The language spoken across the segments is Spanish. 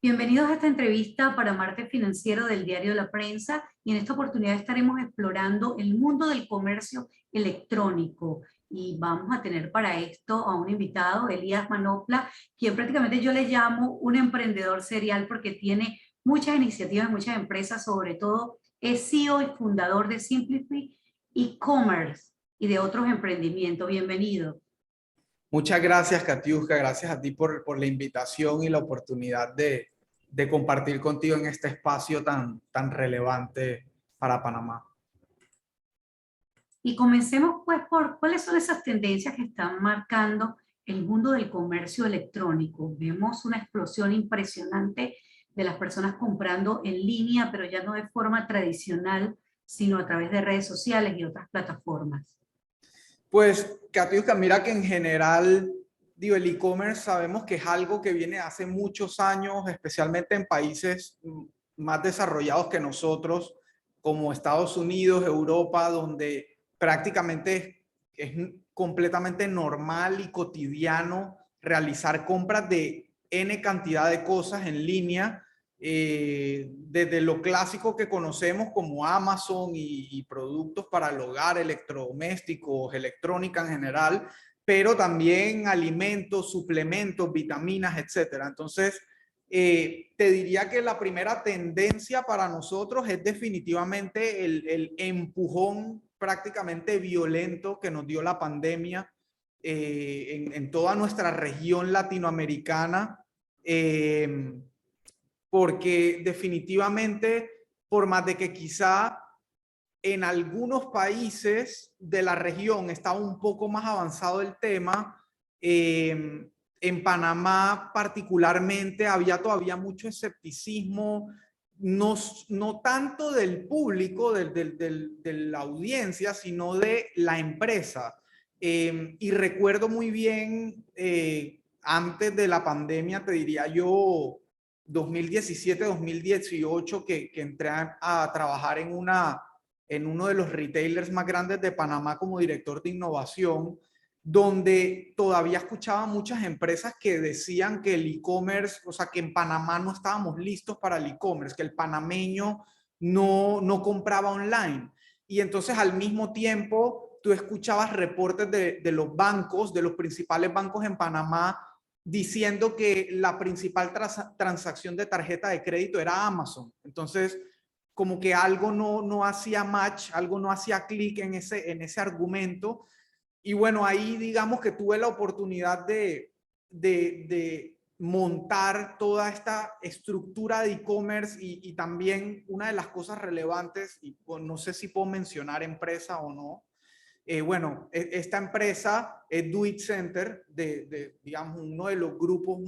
Bienvenidos a esta entrevista para Martes Financiero del Diario La Prensa y en esta oportunidad estaremos explorando el mundo del comercio electrónico y vamos a tener para esto a un invitado, Elías Manopla, quien prácticamente yo le llamo un emprendedor serial porque tiene muchas iniciativas, muchas empresas, sobre todo es CEO y fundador de Simplify e-commerce y de otros emprendimientos. Bienvenido. Muchas gracias, Katiuska. Gracias a ti por la invitación y la oportunidad de compartir contigo en este espacio tan relevante para Panamá. Y comencemos pues por cuáles son esas tendencias que están marcando el mundo del comercio electrónico. Vemos una explosión impresionante de las personas comprando en línea, pero ya no de forma tradicional, sino a través de redes sociales y otras plataformas. Pues, Katiuska, mira que en general, digo, el e-commerce sabemos que es algo que viene hace muchos años, especialmente en países más desarrollados que nosotros, como Estados Unidos, Europa, donde prácticamente es completamente normal y cotidiano realizar compras de N cantidad de cosas en línea, desde lo clásico que conocemos como Amazon y productos para el hogar, electrodomésticos, electrónica en general, pero también alimentos, suplementos, vitaminas, etcétera. Entonces, te diría que la primera tendencia para nosotros es definitivamente el empujón prácticamente violento que nos dio la pandemia en toda nuestra región latinoamericana. Porque definitivamente, por más de que quizá en algunos países de la región está un poco más avanzado el tema, en Panamá particularmente había todavía mucho escepticismo, no tanto del público, de la audiencia, sino de la empresa. Y recuerdo muy bien, antes de la pandemia, te diría yo, 2017-2018, que entré a trabajar en uno de los retailers más grandes de Panamá como director de innovación, donde todavía escuchaba muchas empresas que decían que el e-commerce, o sea, que en Panamá no estábamos listos para el e-commerce, que el panameño no compraba online. Y entonces al mismo tiempo tú escuchabas reportes de los bancos, de los principales bancos en Panamá, diciendo que la principal transacción de tarjeta de crédito era Amazon. Entonces, como que algo no hacía match, algo no hacía clic en ese argumento. Y bueno, ahí digamos que tuve la oportunidad de montar toda esta estructura de e-commerce y también una de las cosas relevantes, y pues, no sé si puedo mencionar empresa o no. Bueno, esta empresa es Do It Center, digamos, uno de los grupos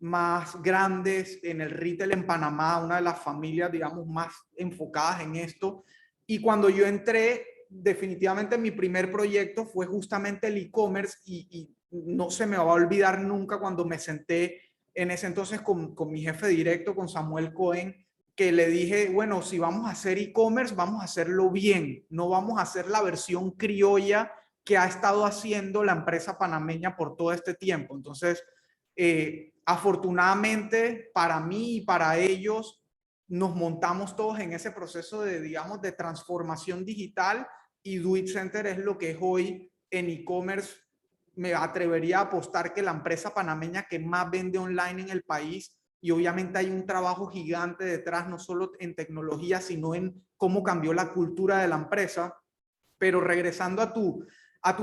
más grandes en el retail en Panamá, una de las familias, digamos, más enfocadas en esto. Y cuando yo entré, definitivamente mi primer proyecto fue justamente el e-commerce y no se me va a olvidar nunca cuando me senté en ese entonces con mi jefe directo, con Samuel Cohen, que le dije, bueno, si vamos a hacer e-commerce, vamos a hacerlo bien, no vamos a hacer la versión criolla que ha estado haciendo la empresa panameña por todo este tiempo. Entonces, afortunadamente para mí y para ellos, nos montamos todos en ese proceso de, digamos, de transformación digital y Do It Center es lo que es hoy en e-commerce. Me atrevería a apostar que la empresa panameña que más vende online en el país, y obviamente hay un trabajo gigante detrás, no solo en tecnología, sino en cómo cambió la cultura de la empresa. Pero regresando a tu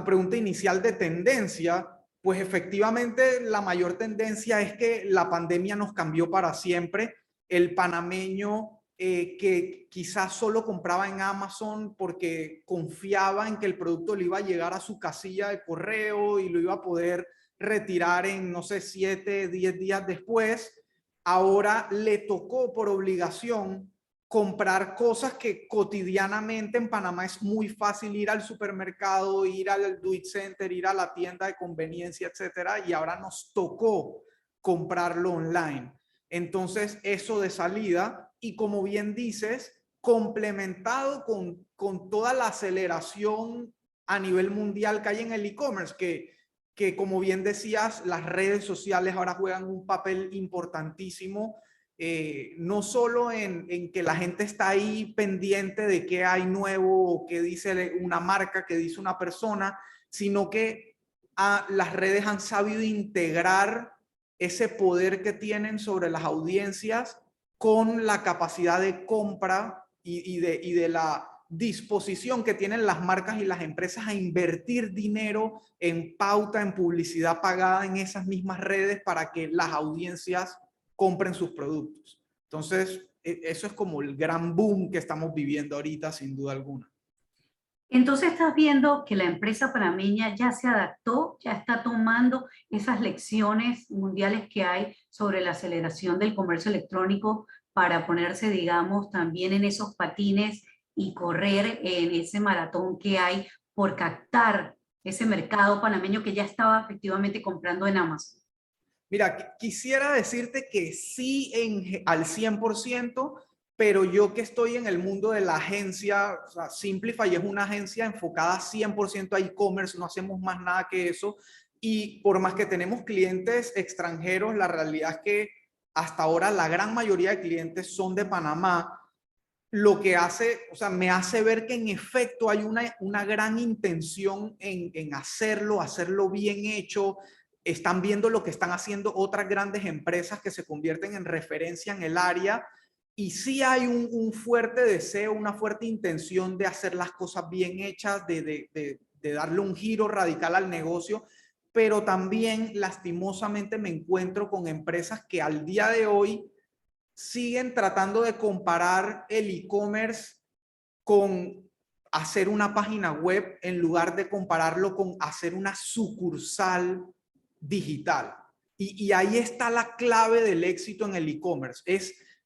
pregunta inicial de tendencia, pues efectivamente la mayor tendencia es que la pandemia nos cambió para siempre. El panameño que quizás solo compraba en Amazon porque confiaba en que el producto le iba a llegar a su casilla de correo y lo iba a poder retirar en, no sé, 7, 10 días después, ahora le tocó por obligación comprar cosas que cotidianamente en Panamá es muy fácil ir al supermercado, ir al Do It Center, ir a la tienda de conveniencia, etcétera, y ahora nos tocó comprarlo online. Entonces, eso de salida, y como bien dices, complementado con toda la aceleración a nivel mundial que hay en el e-commerce, que que, como bien decías, las redes sociales ahora juegan un papel importantísimo, no solo en que la gente está ahí pendiente de qué hay nuevo o qué dice una marca, qué dice una persona, sino que las redes han sabido integrar ese poder que tienen sobre las audiencias con la capacidad de compra y de la disposición que tienen las marcas y las empresas a invertir dinero en pauta, en publicidad pagada en esas mismas redes para que las audiencias compren sus productos. Entonces, eso es como el gran boom que estamos viviendo ahorita, sin duda alguna. Entonces estás viendo que la empresa panameña ya se adaptó, ya está tomando esas lecciones mundiales que hay sobre la aceleración del comercio electrónico para ponerse, digamos, también en esos patines y correr en ese maratón que hay por captar ese mercado panameño que ya estaba efectivamente comprando en Amazon. Mira, quisiera decirte que sí al 100%, pero yo que estoy en el mundo de la agencia, o sea, Simplify es una agencia enfocada 100% a e-commerce, no hacemos más nada que eso. Y por más que tenemos clientes extranjeros, la realidad es que hasta ahora la gran mayoría de clientes son de Panamá, lo que hace, o sea, me hace ver que en efecto hay una gran intención en hacerlo bien hecho. Están viendo lo que están haciendo otras grandes empresas que se convierten en referencia en el área, y sí hay un fuerte deseo, una fuerte intención de hacer las cosas bien hechas, de darle un giro radical al negocio, pero también lastimosamente me encuentro con empresas que al día de hoy siguen tratando de comparar el e-commerce con hacer una página web en lugar de compararlo con hacer una sucursal digital. Y ahí está la clave del éxito en el e-commerce.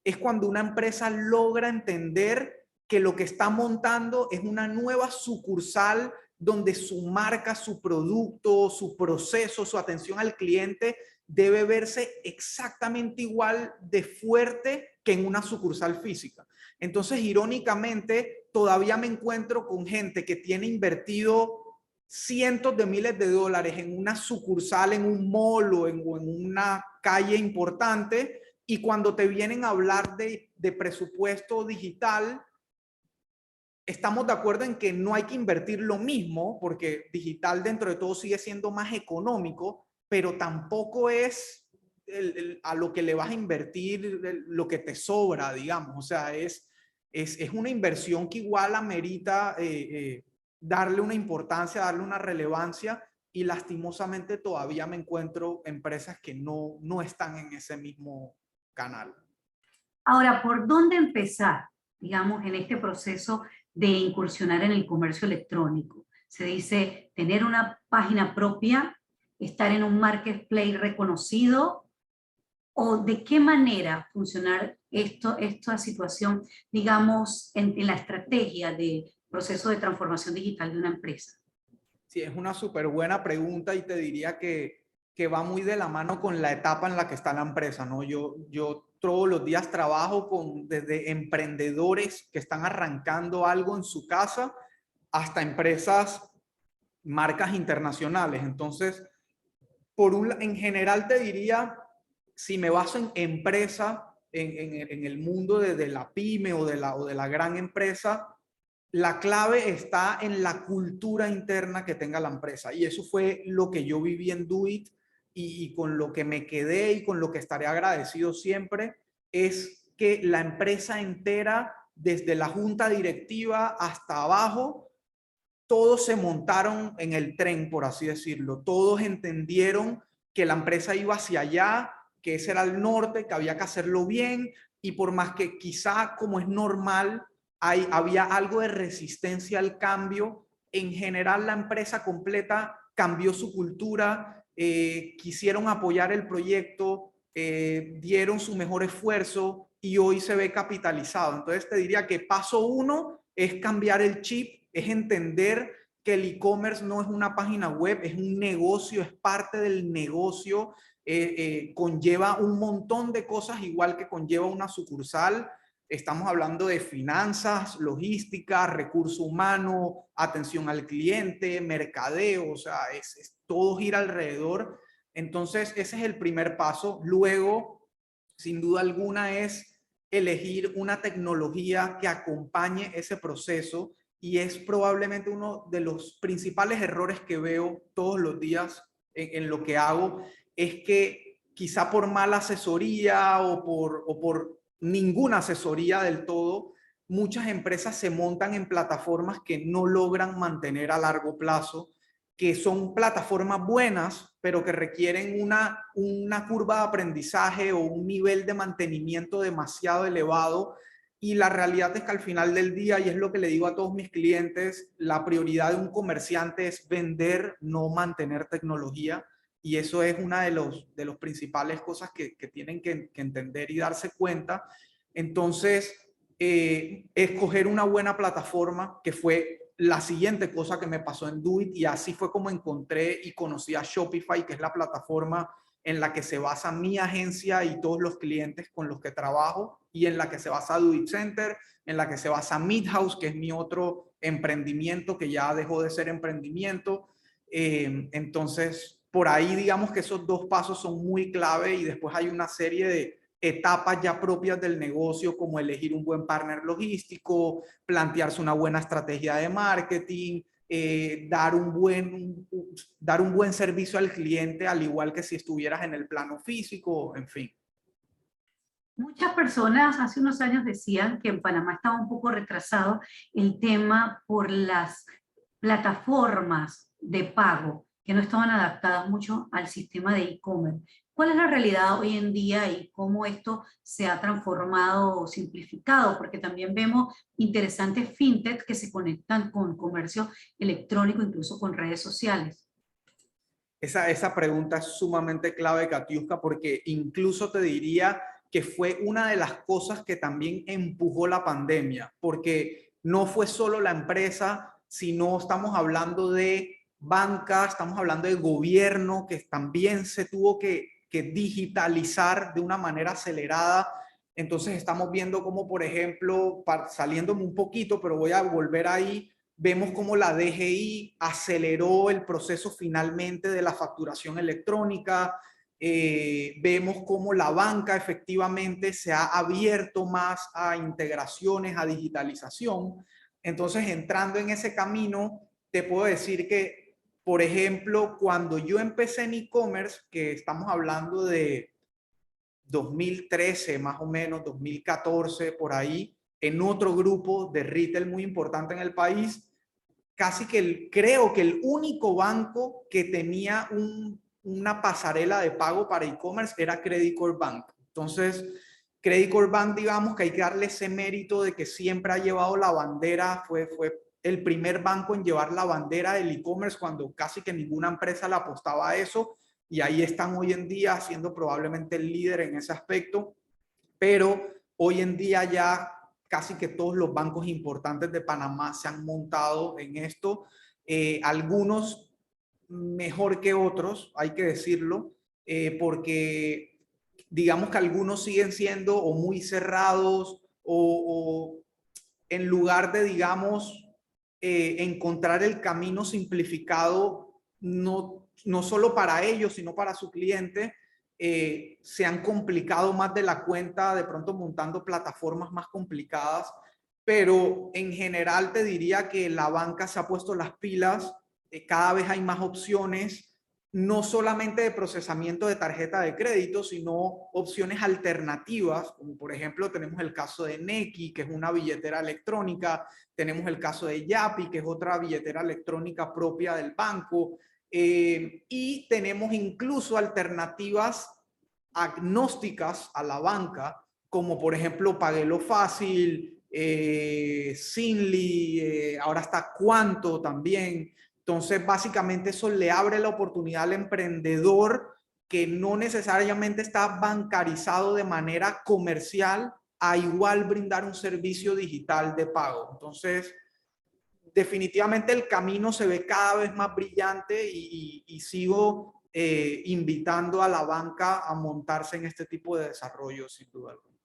Es cuando una empresa logra entender que lo que está montando es una nueva sucursal donde su marca, su producto, su proceso, su atención al cliente debe verse exactamente igual de fuerte que en una sucursal física. Entonces, irónicamente, todavía me encuentro con gente que tiene invertido cientos de miles de dólares en una sucursal, en un mall o en una calle importante, y cuando te vienen a hablar de presupuesto digital, estamos de acuerdo en que no hay que invertir lo mismo, porque digital dentro de todo sigue siendo más económico, pero tampoco es a lo que le vas a invertir lo que te sobra, digamos. O sea, es una inversión que igual amerita darle una importancia, darle una relevancia, y lastimosamente todavía me encuentro empresas que no están en ese mismo canal. Ahora, ¿por dónde empezar, digamos, en este proceso de incursionar en el comercio electrónico? Se dice tener una página propia, estar en un marketplace reconocido, o de qué manera funcionar esta situación, digamos, en la estrategia de proceso de transformación digital de una empresa. Sí, es una súper buena pregunta, y te diría que va muy de la mano con la etapa en la que está la empresa, ¿no? Yo todos los días trabajo desde emprendedores que están arrancando algo en su casa hasta empresas, marcas internacionales. Entonces, en general te diría, si me baso en empresa, en el mundo de la pyme o de la gran empresa, la clave está en la cultura interna que tenga la empresa. Y eso fue lo que yo viví en Doit, y con lo que me quedé y con lo que estaré agradecido siempre, es que la empresa entera, desde la junta directiva hasta abajo, todos se montaron en el tren, por así decirlo. Todos entendieron que la empresa iba hacia allá, que ese era el norte, que había que hacerlo bien, y por más que quizá, como es normal, había algo de resistencia al cambio, en general la empresa completa cambió su cultura, quisieron apoyar el proyecto, dieron su mejor esfuerzo, y hoy se ve capitalizado. Entonces te diría que paso uno es cambiar el chip, es entender que el e-commerce no es una página web, es un negocio, es parte del negocio, conlleva un montón de cosas igual que conlleva una sucursal. Estamos hablando de finanzas, logística, recurso humano, atención al cliente, mercadeo, o sea, todo gira alrededor. Entonces, ese es el primer paso. Luego, sin duda alguna, es elegir una tecnología que acompañe ese proceso y es probablemente uno de los principales errores que veo todos los días en lo que hago, es que quizá por mala asesoría o por ninguna asesoría del todo, muchas empresas se montan en plataformas que no logran mantener a largo plazo, que son plataformas buenas, pero que requieren una curva de aprendizaje o un nivel de mantenimiento demasiado elevado. Y la realidad es que al final del día, y es lo que le digo a todos mis clientes, la prioridad de un comerciante es vender, no mantener tecnología. Y eso es una de los principales cosas que tienen que entender y darse cuenta. Entonces, escoger una buena plataforma, que fue la siguiente cosa que me pasó en Doit, y así fue como encontré y conocí a Shopify, que es la plataforma en la que se basa mi agencia y todos los clientes con los que trabajo, y en la que se basa Doit Center, en la que se basa Midhouse, que es mi otro emprendimiento que ya dejó de ser emprendimiento. Entonces, por ahí digamos que esos dos pasos son muy clave, y después hay una serie de etapas ya propias del negocio, como elegir un buen partner logístico, plantearse una buena estrategia de marketing, dar dar un buen servicio al cliente, al igual que si estuvieras en el plano físico, en fin. Muchas personas hace unos años decían que en Panamá estaba un poco retrasado el tema por las plataformas de pago que no estaban adaptadas mucho al sistema de e-commerce. ¿Cuál es la realidad hoy en día y cómo esto se ha transformado o simplificado? Porque también vemos interesantes fintech que se conectan con comercio electrónico, incluso con redes sociales. Esa pregunta es sumamente clave, Katiuska, porque incluso te diría que fue una de las cosas que también empujó la pandemia, porque no fue solo la empresa, sino estamos hablando de banca, estamos hablando de gobierno, que también se tuvo que digitalizar de una manera acelerada. Entonces estamos viendo como, por ejemplo, saliéndome un poquito, pero voy a volver ahí, vemos cómo la DGI aceleró el proceso finalmente de la facturación electrónica. Vemos cómo la banca efectivamente se ha abierto más a integraciones, a digitalización. Entonces, entrando en ese camino, te puedo decir que, por ejemplo, cuando yo empecé en e-commerce, que estamos hablando de 2013 más o menos, 2014 por ahí, en otro grupo de retail muy importante en el país, casi que creo que el único banco que tenía una pasarela de pago para e-commerce era Credit Corp Bank. Entonces, Credit Corp Bank, digamos que hay que darle ese mérito de que siempre ha llevado la bandera, fue el primer banco en llevar la bandera del e-commerce cuando casi que ninguna empresa le apostaba a eso, y ahí están hoy en día siendo probablemente el líder en ese aspecto. Pero hoy en día ya casi que todos los bancos importantes de Panamá se han montado en esto, algunos mejor que otros, hay que decirlo, porque digamos que algunos siguen siendo o muy cerrados o en lugar de, digamos, encontrar el camino simplificado, no solo para ellos, sino para su cliente, se han complicado más de la cuenta, de pronto montando plataformas más complicadas, pero en general te diría que la banca se ha puesto las pilas, cada vez hay más opciones, no solamente de procesamiento de tarjeta de crédito, sino opciones alternativas, como por ejemplo tenemos el caso de Nequi, que es una billetera electrónica, tenemos el caso de Yapi, que es otra billetera electrónica propia del banco, y tenemos incluso alternativas agnósticas a la banca, como por ejemplo Paguelo Fácil, Zinli, ahora está Cuanto también. Entonces, básicamente eso le abre la oportunidad al emprendedor que no necesariamente está bancarizado de manera comercial a igual brindar un servicio digital de pago. Entonces, definitivamente el camino se ve cada vez más brillante y sigo invitando a la banca a montarse en este tipo de desarrollo, sin duda alguna.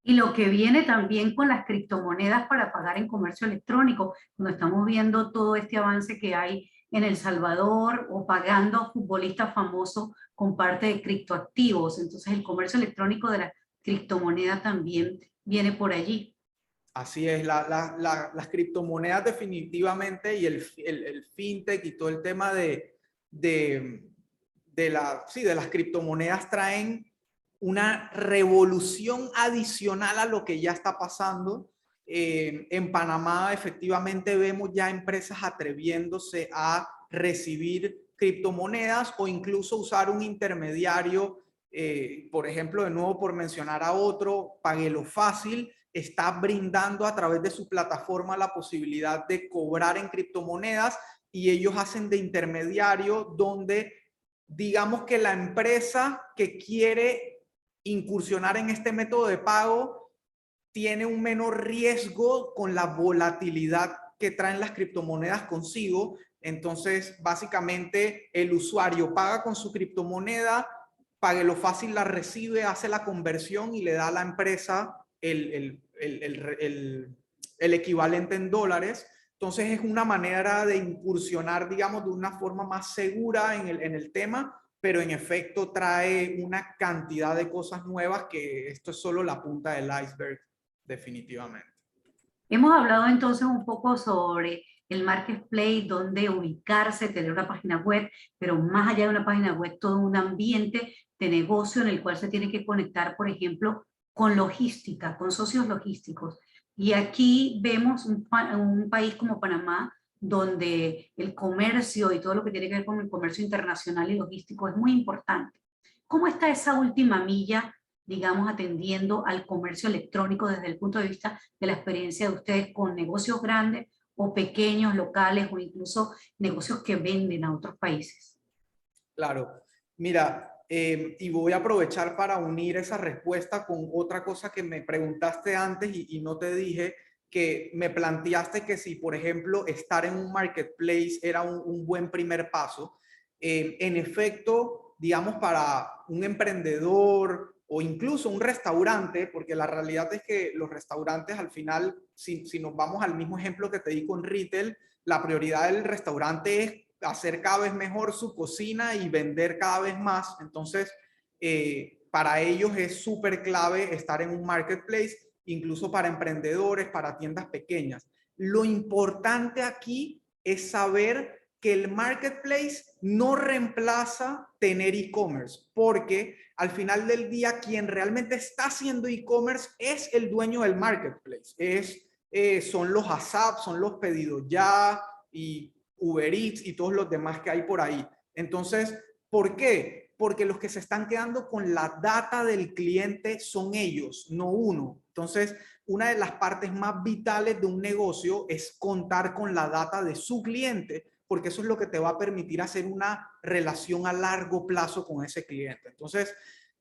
Y lo que viene también con las criptomonedas para pagar en comercio electrónico, cuando estamos viendo todo este avance que hay en El Salvador o pagando a futbolistas famosos con parte de criptoactivos. Entonces el comercio electrónico de la criptomoneda también viene por allí. Así es, las criptomonedas definitivamente y el fintech y todo el tema de, sí, de las criptomonedas traen una revolución adicional a lo que ya está pasando. En Panamá efectivamente vemos ya empresas atreviéndose a recibir criptomonedas o incluso usar un intermediario, por ejemplo, de nuevo por mencionar a otro, Paguelo Fácil está brindando a través de su plataforma la posibilidad de cobrar en criptomonedas y ellos hacen de intermediario donde digamos que la empresa que quiere incursionar en este método de pago tiene un menor riesgo con la volatilidad que traen las criptomonedas consigo. Entonces, básicamente, el usuario paga con su criptomoneda, Paguelo Fácil la recibe, hace la conversión y le da a la empresa el equivalente en dólares. Entonces es una manera de incursionar, digamos, de una forma más segura en el tema, pero en efecto trae una cantidad de cosas nuevas que esto es solo la punta del iceberg, definitivamente. Hemos hablado entonces un poco sobre el marketplace, dónde ubicarse, tener una página web, pero más allá de una página web, todo un ambiente de negocio en el cual se tiene que conectar, por ejemplo, con logística, con socios logísticos. Y aquí vemos un país como Panamá, donde el comercio y todo lo que tiene que ver con el comercio internacional y logístico es muy importante. ¿Cómo está esa última milla, digamos, atendiendo al comercio electrónico desde el punto de vista de la experiencia de ustedes con negocios grandes o pequeños, locales o incluso negocios que venden a otros países? Claro, mira, y voy a aprovechar para unir esa respuesta con otra cosa que me preguntaste antes y no te dije, que me planteaste que si, por ejemplo, estar en un marketplace era un buen primer paso. En efecto, digamos, para un emprendedor o incluso un restaurante, porque la realidad es que los restaurantes al final, si nos vamos al mismo ejemplo que te di con retail, la prioridad del restaurante es hacer cada vez mejor su cocina y vender cada vez más. Entonces, para ellos es súper clave estar en un marketplace, incluso para emprendedores, para tiendas pequeñas. Lo importante aquí es saber que el marketplace no reemplaza tener e-commerce, porque al final del día quien realmente está haciendo e-commerce es el dueño del marketplace, son los ASAP, son los pedidos ya y Uber Eats y todos los demás que hay por ahí. Entonces, ¿por qué? Porque los que se están quedando con la data del cliente son ellos, no uno. Entonces, una de las partes más vitales de un negocio es contar con la data de su cliente, porque eso es lo que te va a permitir hacer una relación a largo plazo con ese cliente. Entonces,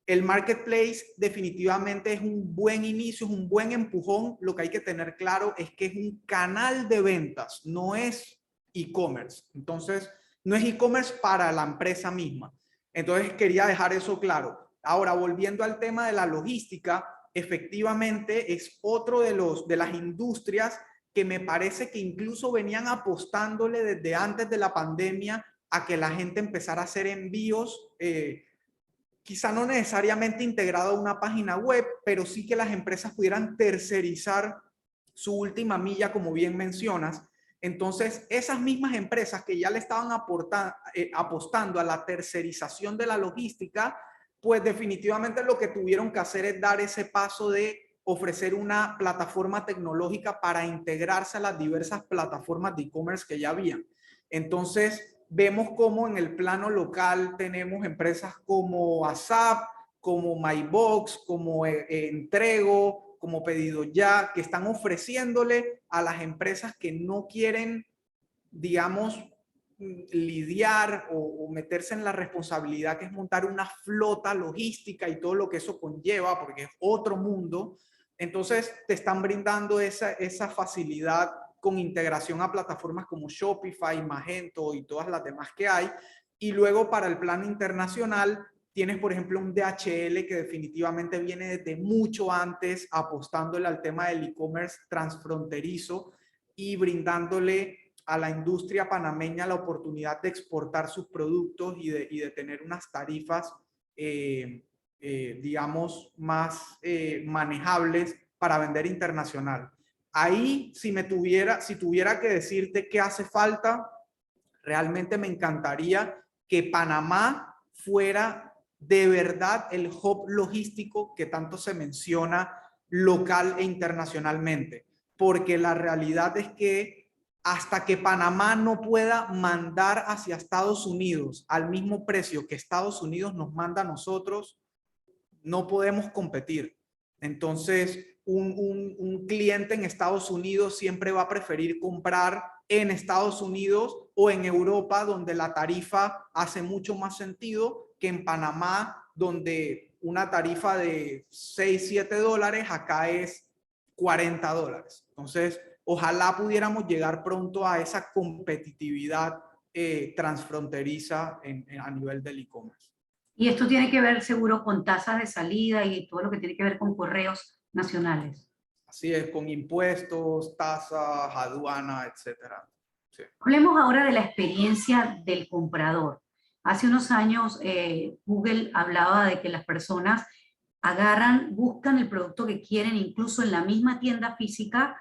el marketplace definitivamente es un buen inicio, es un buen empujón. Lo que hay que tener claro es que es un canal de ventas, no es e-commerce. Entonces, no es e-commerce para la empresa misma. Entonces, quería dejar eso claro. Ahora, volviendo al tema de la logística, efectivamente es otro de las industrias que me parece que incluso venían apostándole desde antes de la pandemia a que la gente empezara a hacer envíos, quizá no necesariamente integrado a una página web, pero sí que las empresas pudieran tercerizar su última milla, como bien mencionas. Entonces, esas mismas empresas que ya le estaban apostando a la tercerización de la logística, pues definitivamente lo que tuvieron que hacer es dar ese paso de ofrecer una plataforma tecnológica para integrarse a las diversas plataformas de e-commerce que ya habían. Entonces, vemos cómo en el plano local tenemos empresas como ASAP, como MyBox, como Entrego, como Pedido Ya, que están ofreciéndole a las empresas que no quieren, digamos, lidiar o meterse en la responsabilidad que es montar una flota logística y todo lo que eso conlleva, porque es otro mundo. Entonces te están brindando esa facilidad con integración a plataformas como Shopify, Magento y todas las demás que hay. Y luego para el plano internacional, Tienes, por ejemplo, un DHL que definitivamente viene desde mucho antes apostándole al tema del e-commerce transfronterizo y brindándole a la industria panameña la oportunidad de exportar sus productos y de tener unas tarifas, digamos, más manejables para vender internacional. Ahí, si tuviera que decirte qué hace falta, realmente me encantaría que Panamá fuera de verdad el hub logístico que tanto se menciona local e internacionalmente, porque la realidad es que hasta que Panamá no pueda mandar hacia Estados Unidos al mismo precio que Estados Unidos nos manda a nosotros, no podemos competir. Entonces, un cliente en Estados Unidos siempre va a preferir comprar en Estados Unidos o en Europa, donde la tarifa hace mucho más sentido que en Panamá, donde una tarifa de 6, 7 dólares acá es 40 dólares. Entonces, ojalá pudiéramos llegar pronto a esa competitividad transfronteriza a nivel del e-commerce. Y esto tiene que ver seguro con tasas de salida y todo lo que tiene que ver con correos nacionales. Así es, con impuestos, tasas, aduana, etcétera. Sí. Hablemos ahora de la experiencia del comprador. Hace unos años Google hablaba de que las personas agarran, buscan el producto que quieren incluso en la misma tienda física,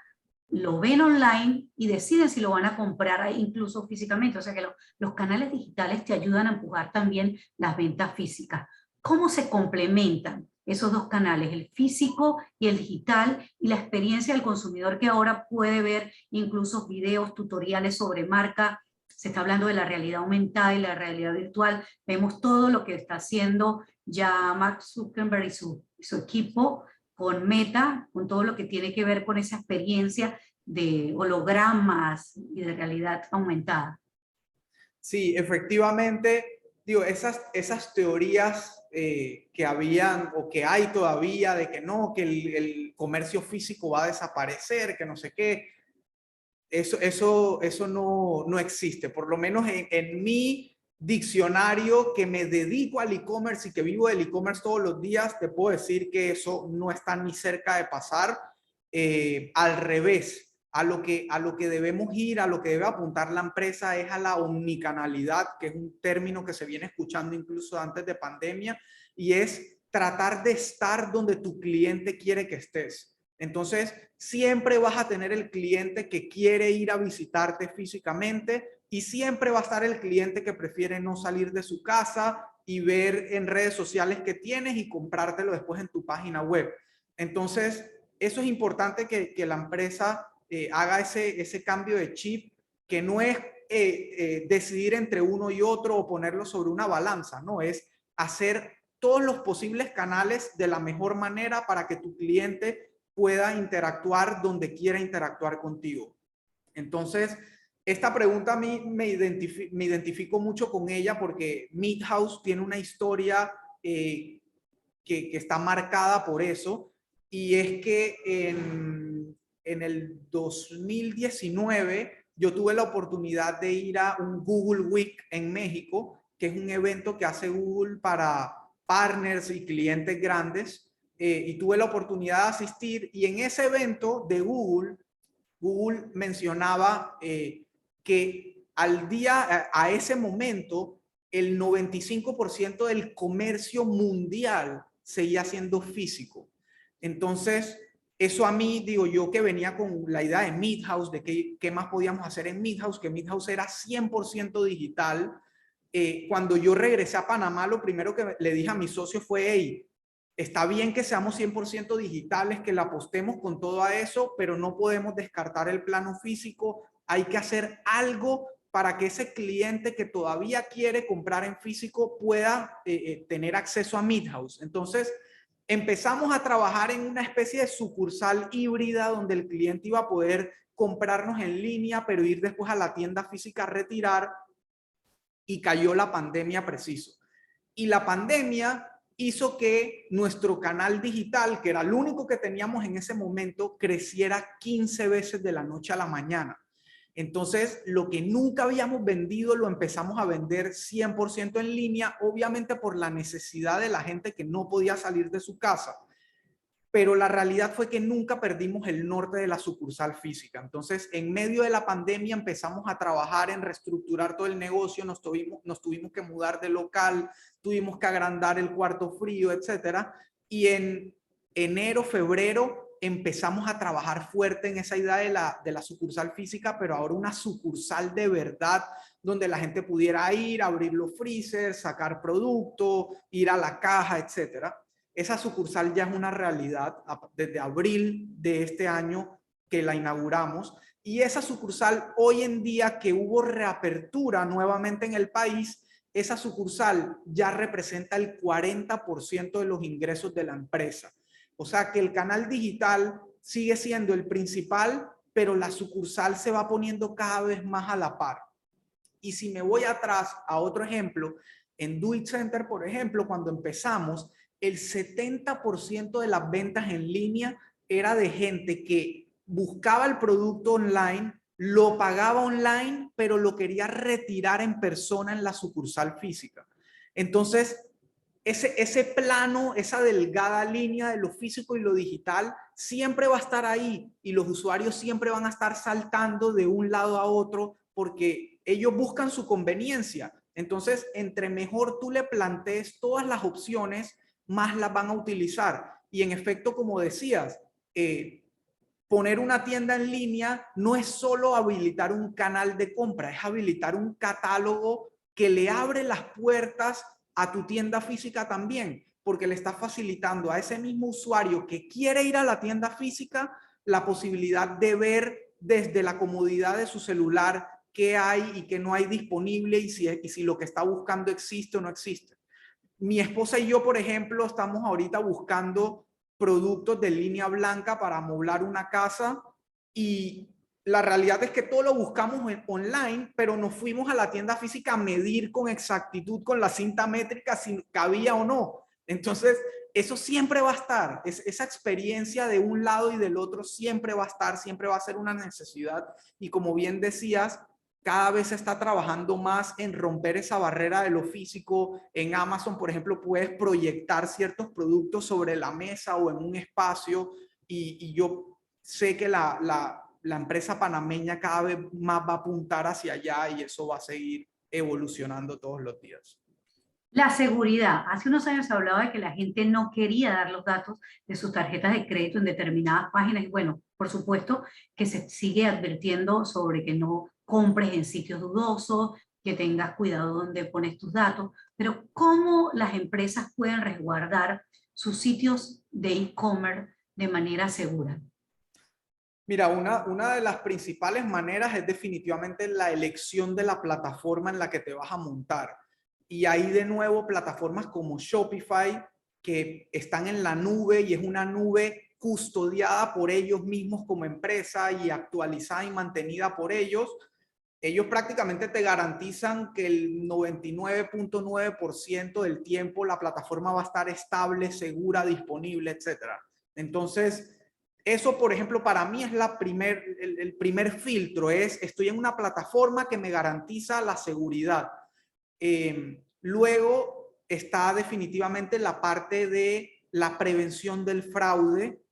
lo ven online y deciden si lo van a comprar incluso físicamente. O sea que los canales digitales te ayudan a empujar también las ventas físicas. ¿Cómo se complementan esos dos canales, el físico y el digital, y la experiencia del consumidor que ahora puede ver incluso videos, tutoriales sobre marca? Se está hablando de la realidad aumentada y la realidad virtual. Vemos todo lo que está haciendo ya Mark Zuckerberg y su equipo con Meta, con todo lo que tiene que ver con esa experiencia de hologramas y de realidad aumentada. Sí, efectivamente, digo, esas teorías que habían o que hay todavía de que no, que el comercio físico va a desaparecer, que no sé qué, eso no existe. Por lo menos en mi diccionario que me dedico al e-commerce y que vivo del e-commerce todos los días, te puedo decir que eso no está ni cerca de pasar. Al revés, a lo que debemos ir, a lo que debe apuntar la empresa es a la omnicanalidad, que es un término que se viene escuchando incluso antes de pandemia, y es tratar de estar donde tu cliente quiere que estés. Entonces, siempre vas a tener el cliente que quiere ir a visitarte físicamente y siempre va a estar el cliente que prefiere no salir de su casa y ver en redes sociales que tienes y comprártelo después en tu página web. Entonces, eso es importante que la empresa haga ese cambio de chip, que no es decidir entre uno y otro o ponerlo sobre una balanza, no, es hacer todos los posibles canales de la mejor manera para que tu cliente pueda interactuar donde quiera interactuar contigo. Entonces, esta pregunta a mí me identifico mucho con ella porque Meat House tiene una historia que está marcada por eso, y es que en el 2019 yo tuve la oportunidad de ir a un Google Week en México, que es un evento que hace Google para partners y clientes grandes, y tuve la oportunidad de asistir, y en ese evento de Google mencionaba que a ese momento, el 95% del comercio mundial seguía siendo físico. Entonces, eso a mí, digo yo, que venía con la idea de Meat House, de qué más podíamos hacer en Meat House, que Meat House era 100% digital. Cuando yo regresé a Panamá, lo primero que le dije a mi socio fue, hey, está bien que seamos 100% digitales, que la apostemos con todo a eso, pero no podemos descartar el plano físico. Hay que hacer algo para que ese cliente que todavía quiere comprar en físico pueda tener acceso a Meat House. Entonces, empezamos a trabajar en una especie de sucursal híbrida donde el cliente iba a poder comprarnos en línea, pero ir después a la tienda física a retirar, y cayó la pandemia preciso. Y la pandemia hizo que nuestro canal digital, que era el único que teníamos en ese momento, creciera 15 veces de la noche a la mañana. Entonces, lo que nunca habíamos vendido lo empezamos a vender 100% en línea, obviamente por la necesidad de la gente que no podía salir de su casa. Pero la realidad fue que nunca perdimos el norte de la sucursal física. Entonces, en medio de la pandemia empezamos a trabajar en reestructurar todo el negocio, nos tuvimos que mudar de local, tuvimos que agrandar el cuarto frío, etcétera. Y en enero, febrero, empezamos a trabajar fuerte en esa idea de la sucursal física, pero ahora una sucursal de verdad, donde la gente pudiera ir, abrir los freezers, sacar producto, ir a la caja, etcétera. Esa sucursal ya es una realidad desde abril de este año que la inauguramos, y esa sucursal hoy en día que hubo reapertura nuevamente en el país, esa sucursal ya representa el 40% de los ingresos de la empresa. O sea que el canal digital sigue siendo el principal, pero la sucursal se va poniendo cada vez más a la par. Y si me voy atrás a otro ejemplo, en Do It Center, por ejemplo, cuando empezamos, el 70% de las ventas en línea era de gente que buscaba el producto online, lo pagaba online, pero lo quería retirar en persona en la sucursal física. Entonces, ese plano, esa delgada línea de lo físico y lo digital siempre va a estar ahí, y los usuarios siempre van a estar saltando de un lado a otro porque ellos buscan su conveniencia. Entonces, entre mejor tú le plantees todas las opciones, más las van a utilizar. Y en efecto, como decías, poner una tienda en línea no es solo habilitar un canal de compra, es habilitar un catálogo que le abre las puertas a tu tienda física también, porque le está facilitando a ese mismo usuario que quiere ir a la tienda física la posibilidad de ver desde la comodidad de su celular qué hay y qué no hay disponible, y si lo que está buscando existe o no existe. Mi esposa y yo, por ejemplo, estamos ahorita buscando productos de línea blanca para amoblar una casa, y la realidad es que todo lo buscamos online, pero nos fuimos a la tienda física a medir con exactitud con la cinta métrica si cabía o no. Entonces, eso siempre va a estar, esa experiencia de un lado y del otro siempre va a estar, siempre va a ser una necesidad. Y como bien decías, cada vez se está trabajando más en romper esa barrera de lo físico. En Amazon, por ejemplo, puedes proyectar ciertos productos sobre la mesa o en un espacio, y yo sé que la empresa panameña cada vez más va a apuntar hacia allá, y eso va a seguir evolucionando todos los días. La seguridad. Hace unos años se hablaba de que la gente no quería dar los datos de sus tarjetas de crédito en determinadas páginas. Y bueno, por supuesto que se sigue advirtiendo sobre que no compres en sitios dudosos, que tengas cuidado donde pones tus datos. Pero ¿cómo las empresas pueden resguardar sus sitios de e-commerce de manera segura? Mira, una de las principales maneras es definitivamente la elección de la plataforma en la que te vas a montar. Y ahí de nuevo plataformas como Shopify, que están en la nube, y es una nube custodiada por ellos mismos como empresa y actualizada y mantenida por ellos. Ellos prácticamente te garantizan que el 99.9% del tiempo la plataforma va a estar estable, segura, disponible, etcétera. Entonces, eso, por ejemplo, para mí es el primer filtro, estoy en una plataforma que me garantiza la seguridad. Luego está definitivamente la parte de la prevención del fraude,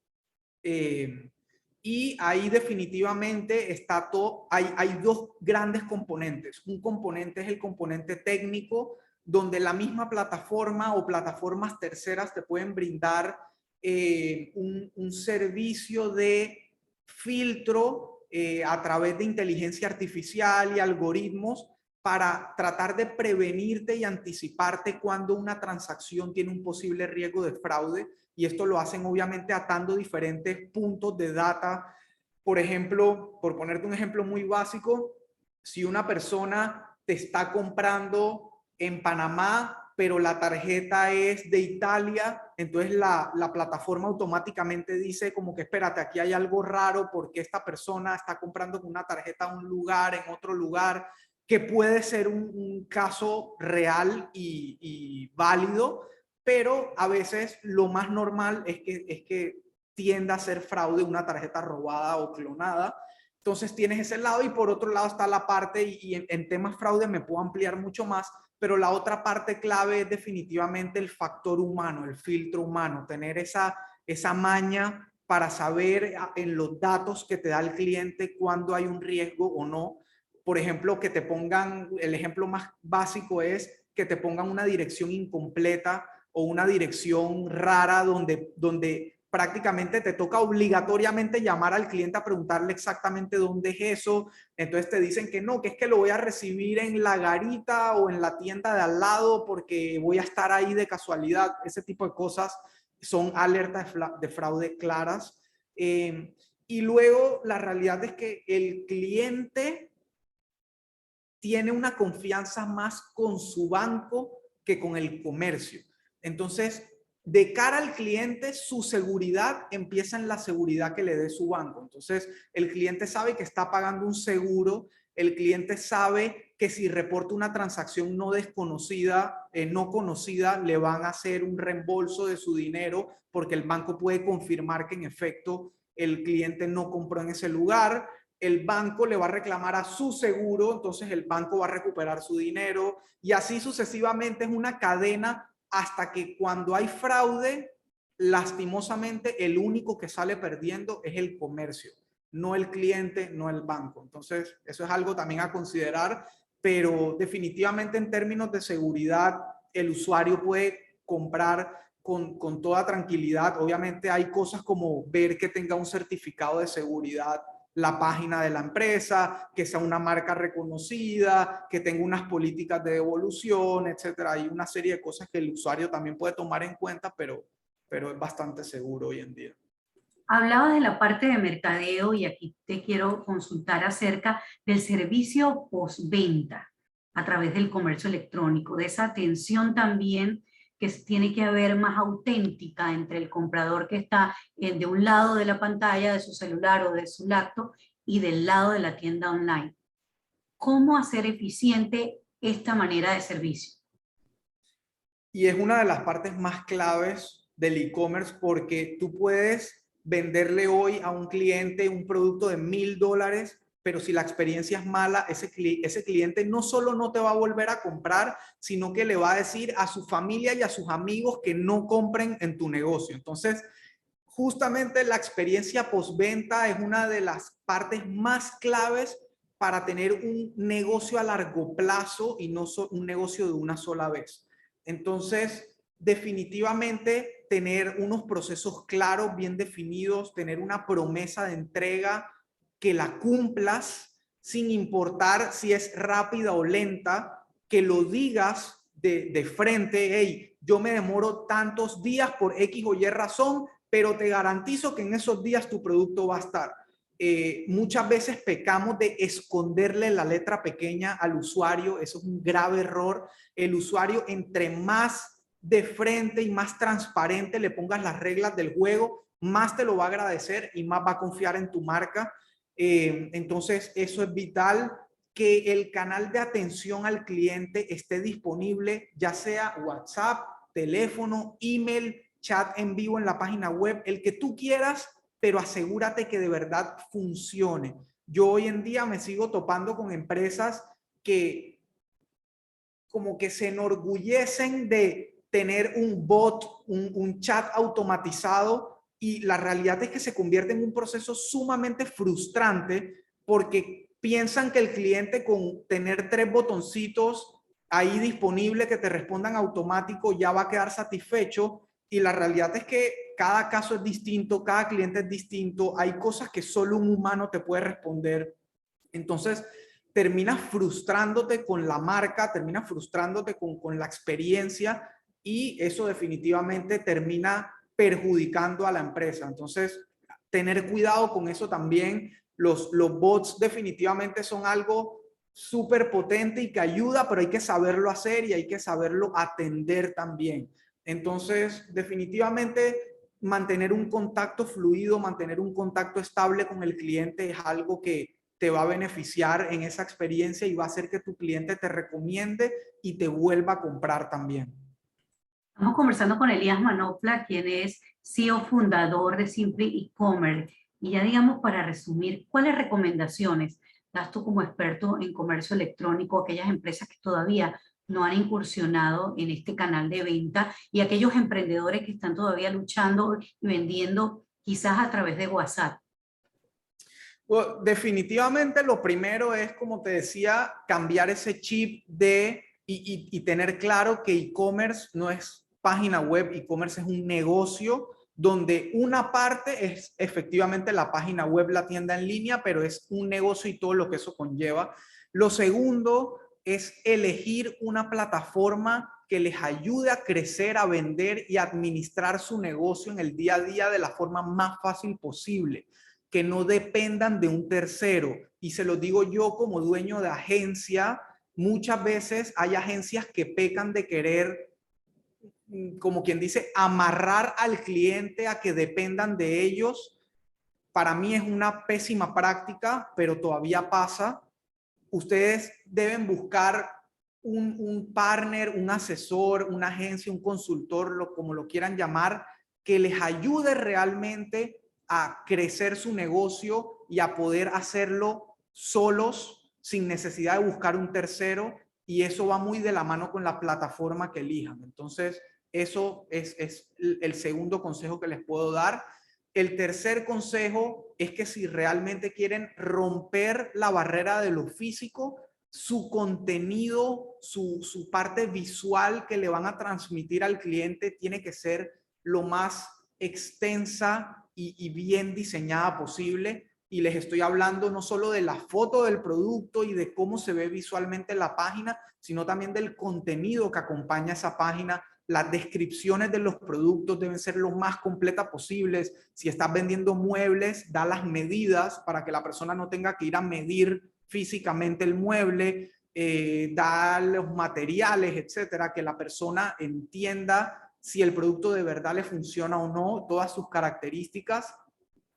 y ahí definitivamente está todo. Hay dos grandes componentes. Un componente es el componente técnico, donde la misma plataforma o plataformas terceras te pueden brindar un servicio de filtro a través de inteligencia artificial y algoritmos para tratar de prevenirte y anticiparte cuando una transacción tiene un posible riesgo de fraude. Y esto lo hacen obviamente atando diferentes puntos de data. Por ejemplo, por ponerte un ejemplo muy básico, si una persona te está comprando en Panamá, pero la tarjeta es de Italia, entonces la plataforma automáticamente dice como que espérate, aquí hay algo raro porque esta persona está comprando con una tarjeta en un lugar, en otro lugar, que puede ser un caso real y válido, pero a veces lo más normal es que tienda a ser fraude, una tarjeta robada o clonada. Entonces tienes ese lado y por otro lado está la parte, y en temas fraude me puedo ampliar mucho más, pero la otra parte clave es definitivamente el factor humano, el filtro humano, tener esa maña para saber en los datos que te da el cliente cuándo hay un riesgo o no. Por ejemplo, que te pongan, el ejemplo más básico es que te pongan una dirección incompleta o una dirección rara donde prácticamente te toca obligatoriamente llamar al cliente a preguntarle exactamente dónde es eso. Entonces te dicen que no, que es que lo voy a recibir en la garita o en la tienda de al lado porque voy a estar ahí de casualidad. Ese tipo de cosas son alertas de fraude claras. Y luego la realidad es que el cliente tiene una confianza más con su banco que con el comercio. Entonces, de cara al cliente, su seguridad empieza en la seguridad que le dé su banco. Entonces, el cliente sabe que está pagando un seguro, el cliente sabe que si reporta una transacción no desconocida, no conocida, le van a hacer un reembolso de su dinero porque el banco puede confirmar que en efecto el cliente no compró en ese lugar. El banco le va a reclamar a su seguro, entonces el banco va a recuperar su dinero y así sucesivamente. Es una cadena hasta que cuando hay fraude, lastimosamente el único que sale perdiendo es el comercio, no el cliente, no el banco. Entonces eso es algo también a considerar, pero definitivamente en términos de seguridad el usuario puede comprar con toda tranquilidad. Obviamente hay cosas como ver que tenga un certificado de seguridad la página de la empresa, que sea una marca reconocida, que tenga unas políticas de devolución, etcétera. Hay una serie de cosas que el usuario también puede tomar en cuenta, pero es bastante seguro hoy en día. Hablabas de la parte de mercadeo y aquí te quiero consultar acerca del servicio postventa a través del comercio electrónico, de esa atención también que tiene que haber más auténtica entre el comprador que está de un lado de la pantalla de su celular o de su laptop y del lado de la tienda online. ¿Cómo hacer eficiente esta manera de servicio? Y es una de las partes más claves del e-commerce porque tú puedes venderle hoy a un cliente un producto de $1,000, pero si la experiencia es mala, ese cliente no solo no te va a volver a comprar, sino que le va a decir a su familia y a sus amigos que no compren en tu negocio. Entonces, justamente la experiencia postventa es una de las partes más claves para tener un negocio a largo plazo y no un negocio de una sola vez. Entonces, definitivamente tener unos procesos claros, bien definidos, tener una promesa de entrega que la cumplas sin importar si es rápida o lenta, que lo digas de frente. Hey, yo me demoro tantos días por X o Y razón, pero te garantizo que en esos días tu producto va a estar. Muchas veces pecamos de esconderle la letra pequeña al usuario. Eso es un grave error. El usuario, entre más de frente y más transparente le pongas las reglas del juego, más te lo va a agradecer y más va a confiar en tu marca. Entonces, eso es vital, que el canal de atención al cliente esté disponible, ya sea WhatsApp, teléfono, email, chat en vivo en la página web, el que tú quieras, pero asegúrate que de verdad funcione. Yo hoy en día me sigo topando con empresas que como que se enorgullecen de tener un bot, un chat automatizado, y la realidad es que se convierte en un proceso sumamente frustrante porque piensan que el cliente con tener 3 botoncitos ahí disponible que te respondan automático ya va a quedar satisfecho, y la realidad es que cada caso es distinto, cada cliente es distinto, hay cosas que solo un humano te puede responder. Entonces, terminas frustrándote con la marca, terminas frustrándote con la experiencia, y eso definitivamente termina perjudicando a la empresa. Entonces, tener cuidado con eso también. Los bots definitivamente son algo súper potente y que ayuda, pero hay que saberlo hacer y hay que saberlo atender también. Entonces, definitivamente mantener un contacto fluido, mantener un contacto estable con el cliente es algo que te va a beneficiar en esa experiencia y va a hacer que tu cliente te recomiende y te vuelva a comprar también. Estamos conversando con Elías Manopla, quien es CEO fundador de Simply E-Commerce. Y ya digamos, para resumir, ¿cuáles recomendaciones das tú como experto en comercio electrónico a aquellas empresas que todavía no han incursionado en este canal de venta y aquellos emprendedores que están todavía luchando y vendiendo quizás a través de WhatsApp? Bueno, definitivamente lo primero es, como te decía, cambiar ese chip de y tener claro que e-commerce no es página web, e-commerce es un negocio donde una parte es efectivamente la página web, la tienda en línea, pero es un negocio y todo lo que eso conlleva. Lo segundo es elegir una plataforma que les ayude a crecer, a vender y a administrar su negocio en el día a día de la forma más fácil posible, que no dependan de un tercero. Y se lo digo yo como dueño de agencia, muchas veces hay agencias que pecan de querer, como quien dice, amarrar al cliente a que dependan de ellos. Para mí es una pésima práctica, pero todavía pasa. Ustedes deben buscar un partner, un asesor, una agencia, un consultor, como lo quieran llamar, que les ayude realmente a crecer su negocio y a poder hacerlo solos sin necesidad de buscar un tercero, y eso va muy de la mano con la plataforma que elijan. Entonces, eso es el segundo consejo que les puedo dar. El tercer consejo es que si realmente quieren romper la barrera de lo físico, su contenido, su parte visual que le van a transmitir al cliente tiene que ser lo más extensa y bien diseñada posible. Y les estoy hablando no solo de la foto del producto y de cómo se ve visualmente la página, sino también del contenido que acompaña esa página. Las descripciones de los productos deben ser lo más completas posibles. Si estás vendiendo muebles, da las medidas para que la persona no tenga que ir a medir físicamente el mueble, da los materiales, etcétera, que la persona entienda si el producto de verdad le funciona o no, todas sus características.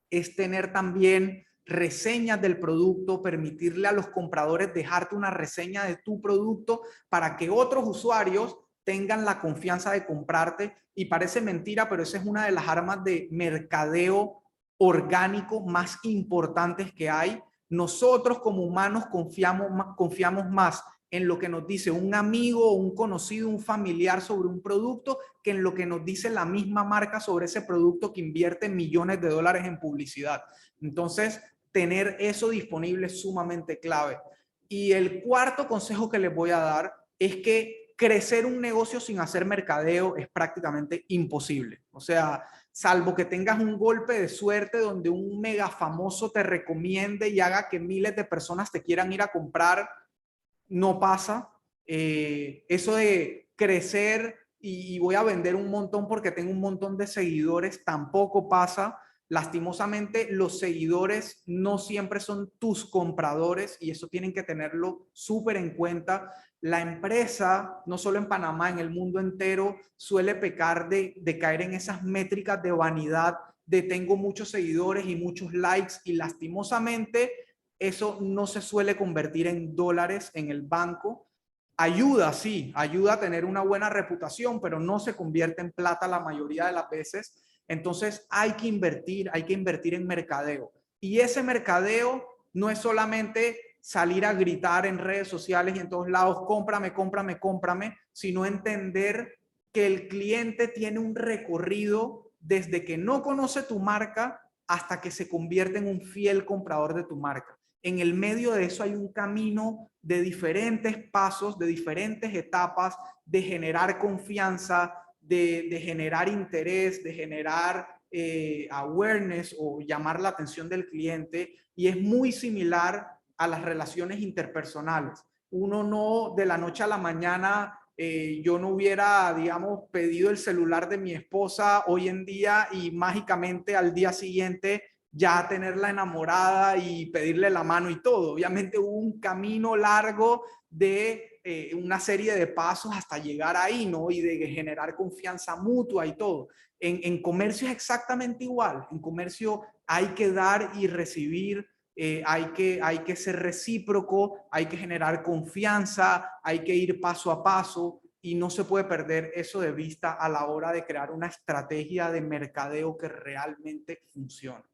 Es tener también reseñas del producto, permitirle a los compradores dejarte una reseña de tu producto para que otros usuarios tengan la confianza de comprarte. Y parece mentira, pero esa es una de las armas de mercadeo orgánico más importantes que hay. Nosotros como humanos confiamos más en lo que nos dice un amigo, un conocido, un familiar sobre un producto, que en lo que nos dice la misma marca sobre ese producto que invierte millones de dólares en publicidad. Entonces, tener eso disponible es sumamente clave. Y el cuarto consejo que les voy a dar es que crecer un negocio sin hacer mercadeo es prácticamente imposible. O sea, salvo que tengas un golpe de suerte donde un mega famoso te recomiende y haga que miles de personas te quieran ir a comprar, no pasa. Eso de crecer y voy a vender un montón porque tengo un montón de seguidores tampoco pasa. Lastimosamente, los seguidores no siempre son tus compradores y eso tienen que tenerlo súper en cuenta. La empresa, no solo en Panamá, en el mundo entero, suele pecar de caer en esas métricas de vanidad, de tengo muchos seguidores y muchos likes, y lastimosamente eso no se suele convertir en dólares en el banco. Ayuda, sí, ayuda a tener una buena reputación, pero no se convierte en plata la mayoría de las veces. Entonces hay que invertir en mercadeo. Y ese mercadeo no es solamente salir a gritar en redes sociales y en todos lados, cómprame, cómprame, cómprame, sino entender que el cliente tiene un recorrido desde que no conoce tu marca hasta que se convierte en un fiel comprador de tu marca. En el medio de eso hay un camino de diferentes pasos, de diferentes etapas, de generar confianza, de generar interés, de generar awareness o llamar la atención del cliente, y es muy similar a las relaciones interpersonales. Uno no de la noche a la mañana, yo no hubiera, digamos, pedido el celular de mi esposa hoy en día y mágicamente al día siguiente ya tenerla enamorada y pedirle la mano y todo. Obviamente hubo un camino largo de una serie de pasos hasta llegar ahí, ¿no? Y de generar confianza mutua y todo. En comercio es exactamente igual. En comercio hay que dar y recibir, hay que ser recíproco, hay que generar confianza, hay que ir paso a paso, y no se puede perder eso de vista a la hora de crear una estrategia de mercadeo que realmente funcione.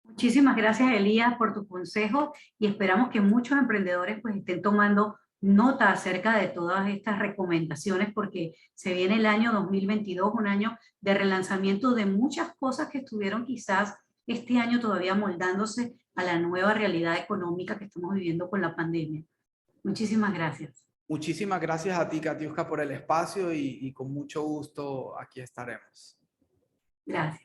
Muchísimas gracias, Elías, por tu consejo y esperamos que muchos emprendedores pues estén tomando nota acerca de todas estas recomendaciones porque se viene el año 2022, un año de relanzamiento de muchas cosas que estuvieron quizás este año todavía moldándose a la nueva realidad económica que estamos viviendo con la pandemia. Muchísimas gracias. Muchísimas gracias a ti, Katiuska, por el espacio y con mucho gusto aquí estaremos. Gracias.